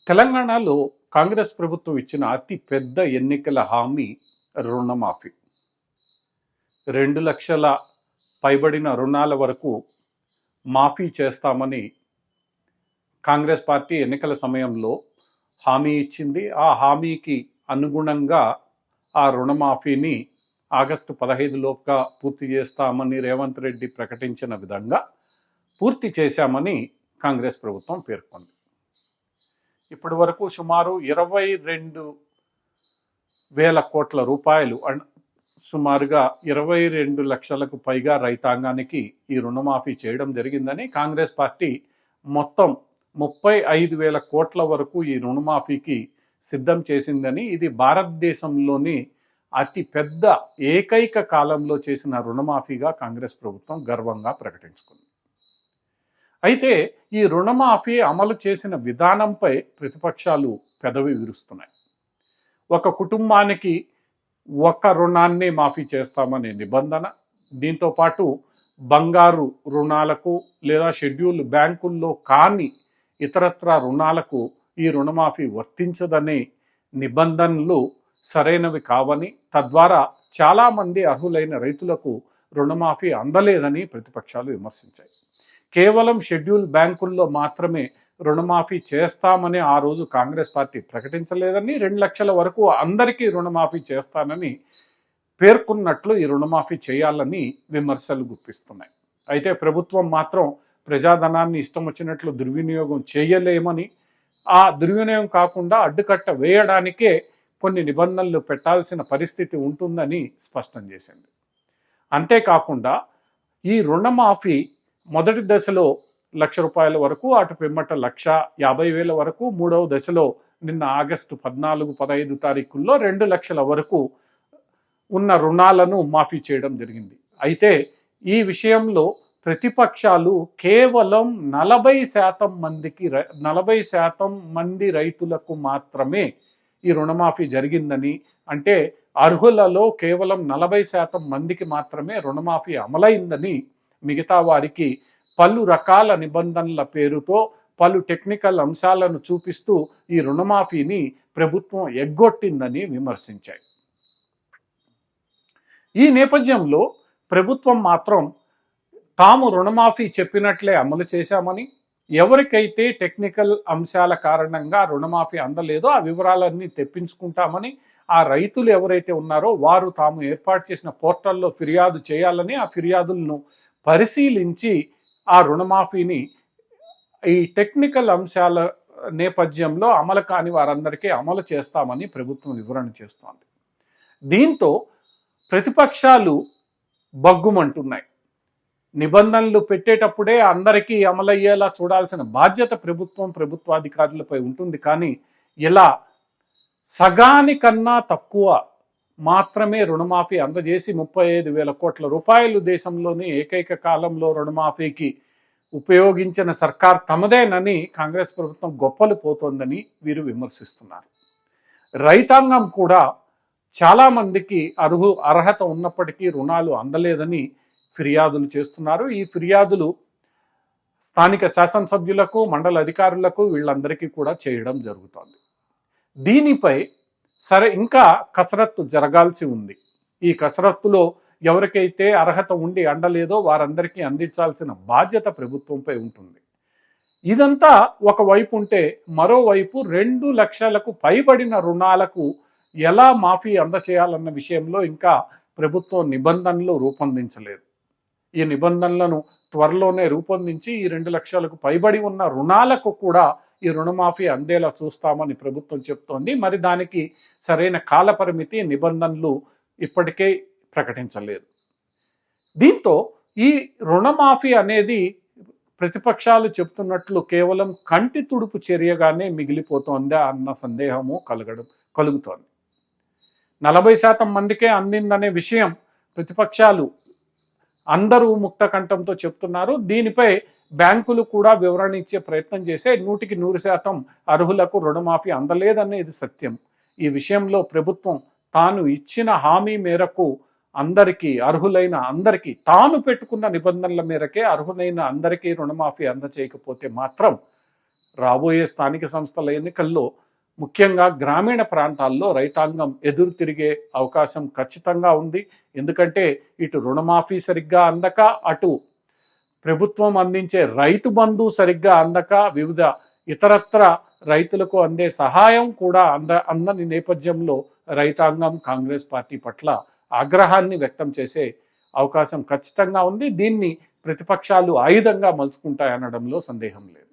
తెలంగాణలో కాంగ్రెస్ ప్రభుత్వం ఇచ్చిన అతి పెద్ద ఎన్నికల హామీ రుణమాఫీ. 2 లక్షల పైబడిన రుణాల వరకు మాఫీ చేస్తామని కాంగ్రెస్ పార్టీ ఎన్నికల సమయంలో హామీ ఇచ్చింది. ఆ హామీకి అనుగుణంగా ఆ రుణమాఫీని ఆగస్టు 15 లోపుగా పూర్తి చేస్తామని రేవంత్ రెడ్డి ప్రకటించిన విధంగా పూర్తి చేశామని కాంగ్రెస్ ప్రభుత్వం పేర్కొంది. ఇప్పటి వరకు సుమారు 22,000 కోట్ల రూపాయలు, సుమారుగా 22 లక్షలకు పైగా రైతాంగానికి ఈ రుణమాఫీ చేయడం జరిగిందని, కాంగ్రెస్ పార్టీ మొత్తం 35,000 కోట్ల వరకు ఈ రుణమాఫీకి సిద్ధం చేసిందని, ఇది భారతదేశంలోని అతి పెద్ద ఏకైక కాలంలో చేసిన రుణమాఫీగా కాంగ్రెస్ ప్రభుత్వం గర్వంగా ప్రకటించుకుంది. అయితే ఈ రుణమాఫీ అమలు చేసిన విధానంపై ప్రతిపక్షాలు పెదవి విరుస్తున్నాయి. ఒక కుటుంబానికి ఒక రుణాన్ని మాఫీ చేస్తామనే నిబంధన, దీంతోపాటు బంగారు రుణాలకు లేదా షెడ్యూల్ బ్యాంకుల్లో కాని ఇతరత్ర రుణాలకు ఈ రుణమాఫీ వర్తించదనే నిబంధనలు సరైనవి కావని, తద్వారా చాలామంది అర్హులైన రైతులకు రుణమాఫీ అందలేదని ప్రతిపక్షాలు విమర్శించాయి. కేవలం షెడ్యూల్ బ్యాంకుల్లో మాత్రమే రుణమాఫీ చేస్తామని ఆ రోజు కాంగ్రెస్ పార్టీ ప్రకటించలేదని, 2 లక్షల వరకు అందరికీ రుణమాఫీ చేస్తానని పేర్కొన్నట్లు ఈ రుణమాఫీ చేయాలని విమర్శలు గుప్పిస్తున్నాయి. అయితే ప్రభుత్వం మాత్రం ప్రజాధనాన్ని ఇష్టం వచ్చినట్లు దుర్వినియోగం చేయలేమని, ఆ దుర్వినియోగం కాకుండా అడ్డుకట్ట వేయడానికే కొన్ని నిబంధనలు పెట్టాల్సిన పరిస్థితి ఉంటుందని స్పష్టం చేసింది. అంతేకాకుండా ఈ రుణమాఫీ మొదటి దశలో ₹1,00,000 వరకు, అటు పిమ్మట 1,50,000 వరకు, మూడవ దశలో నిన్న ఆగస్టు 14-15 తారీఖుల్లో 2 లక్షల వరకు ఉన్న రుణాలను మాఫీ చేయడం జరిగింది. అయితే ఈ విషయంలో ప్రతిపక్షాలు కేవలం 40% మంది రైతులకు మాత్రమే ఈ రుణమాఫీ జరిగిందని, అంటే అర్హులలో కేవలం 40% మందికి మాత్రమే రుణమాఫీ అమలైందని, మిగతా వారికి పలు రకాల నిబంధనల పేరుతో పలు టెక్నికల్ అంశాలను చూపిస్తూ ఈ రుణమాఫీని ప్రభుత్వం ఎగ్గొట్టిందని విమర్శించాయి. ఈ నేపథ్యంలో ప్రభుత్వం మాత్రం తాము రుణమాఫీ చెప్పినట్లే అమలు చేశామని, ఎవరికైతే టెక్నికల్ అంశాల కారణంగా రుణమాఫీ అందలేదో ఆ వివరాలన్నీ తెప్పించుకుంటామని, ఆ రైతులు ఎవరైతే ఉన్నారో వారు తాము ఏర్పాటు చేసిన పోర్టల్లో ఫిర్యాదు చేయాలని, ఆ ఫిర్యాదులను పరిశీలించి ఆ రుణమాఫీని ఈ టెక్నికల్ అంశాల నేపథ్యంలో అమలు కాని వారందరికీ అమలు చేస్తామని ప్రభుత్వం వివరణ చేస్తోంది. దీంతో ప్రతిపక్షాలు బగ్గుమంటున్నాయి. నిబంధనలు పెట్టేటప్పుడే అందరికీ అమలయ్యేలా చూడాల్సిన బాధ్యత ప్రభుత్వాధికారులపై ఉంటుంది. కానీ ఇలా సగానికన్నా తక్కువ మాత్రమే రుణమాఫీ అందజేసి 35,000 కోట్ల రూపాయలు దేశంలోని ఏకైక కాలంలో రుణమాఫీకి ఉపయోగించిన సర్కార్ తమదేనని కాంగ్రెస్ ప్రభుత్వం గొప్పలు పోతోందని వీరు విమర్శిస్తున్నారు. రైతాంగం కూడా చాలామందికి అర్హత ఉన్నప్పటికీ రుణాలు అందలేదని ఫిర్యాదులు చేస్తున్నారు. ఈ ఫిర్యాదులు స్థానిక శాసనసభ్యులకు, మండల అధికారులకు, వీళ్ళందరికీ కూడా చేయడం జరుగుతోంది. దీనిపై ఇంకా కసరత్తు జరగాల్సి ఉంది. ఈ కసరత్తులో ఎవరికైతే అర్హత ఉండి అందలేదో వారందరికీ అందించాల్సిన బాధ్యత ప్రభుత్వంపై ఉంటుంది. ఇదంతా ఒకవైపు ఉంటే, మరోవైపు 2 లక్షలకు పైబడిన రుణాలకు ఎలా మాఫీ అందచేయాలన్న విషయంలో ఇంకా ప్రభుత్వం నిబంధనలు రూపొందించలేదు. ఈ నిబంధనలను త్వరలోనే రూపొందించి ఈ 2 లక్షలకు పైబడి ఉన్న రుణాలకు కూడా ఈ రుణమాఫీ అందేలా చూస్తామని ప్రభుత్వం చెప్తోంది. మరి దానికి సరైన కాలపరిమితి, నిబంధనలు ఇప్పటికే ప్రకటించలేదు. దీంతో ఈ రుణమాఫీ అనేది ప్రతిపక్షాలు చెప్తున్నట్లు కేవలం కంటి తుడుపు చర్యగానే మిగిలిపోతోందా అన్న సందేహము కలుగుతోంది. 40% మందికే అందిందనే విషయం ప్రతిపక్షాలు అందరూ ముక్త కంఠంతో చెప్తున్నారు. దీనిపై బ్యాంకులు కూడా వివరణ ఇచ్చే ప్రయత్నం చేసే 100% అర్హులకు రుణమాఫీ అందలేదనేది సత్యం. ఈ విషయంలో ప్రభుత్వం తాను ఇచ్చిన హామీ మేరకు అందరికీ, అర్హులైన అందరికీ, తాను పెట్టుకున్న నిబంధనల మేరకే అర్హులైన అందరికీ రుణమాఫీ అందచేయకపోతే మాత్రం రాబోయే స్థానిక సంస్థల ఎన్నికల్లో ముఖ్యంగా గ్రామీణ ప్రాంతాల్లో రైతాంగం ఎదురు తిరిగే అవకాశం ఖచ్చితంగా ఉంది. ఎందుకంటే ఇటు రుణమాఫీ సరిగ్గా అందక, అటు ప్రభుత్వం అందించే రైతు బంధు సరిగ్గా అందక, వివిధ ఇతరత్ర రైతులకు అందే సహాయం కూడా అందని నేపథ్యంలో రైతాంగం కాంగ్రెస్ పార్టీ పట్ల ఆగ్రహాన్ని వ్యక్తం చేసే అవకాశం ఖచ్చితంగా ఉంది. దీన్ని ప్రతిపక్షాలు ఆయుధంగా మలుచుకుంటాయనడంలో సందేహం లేదు.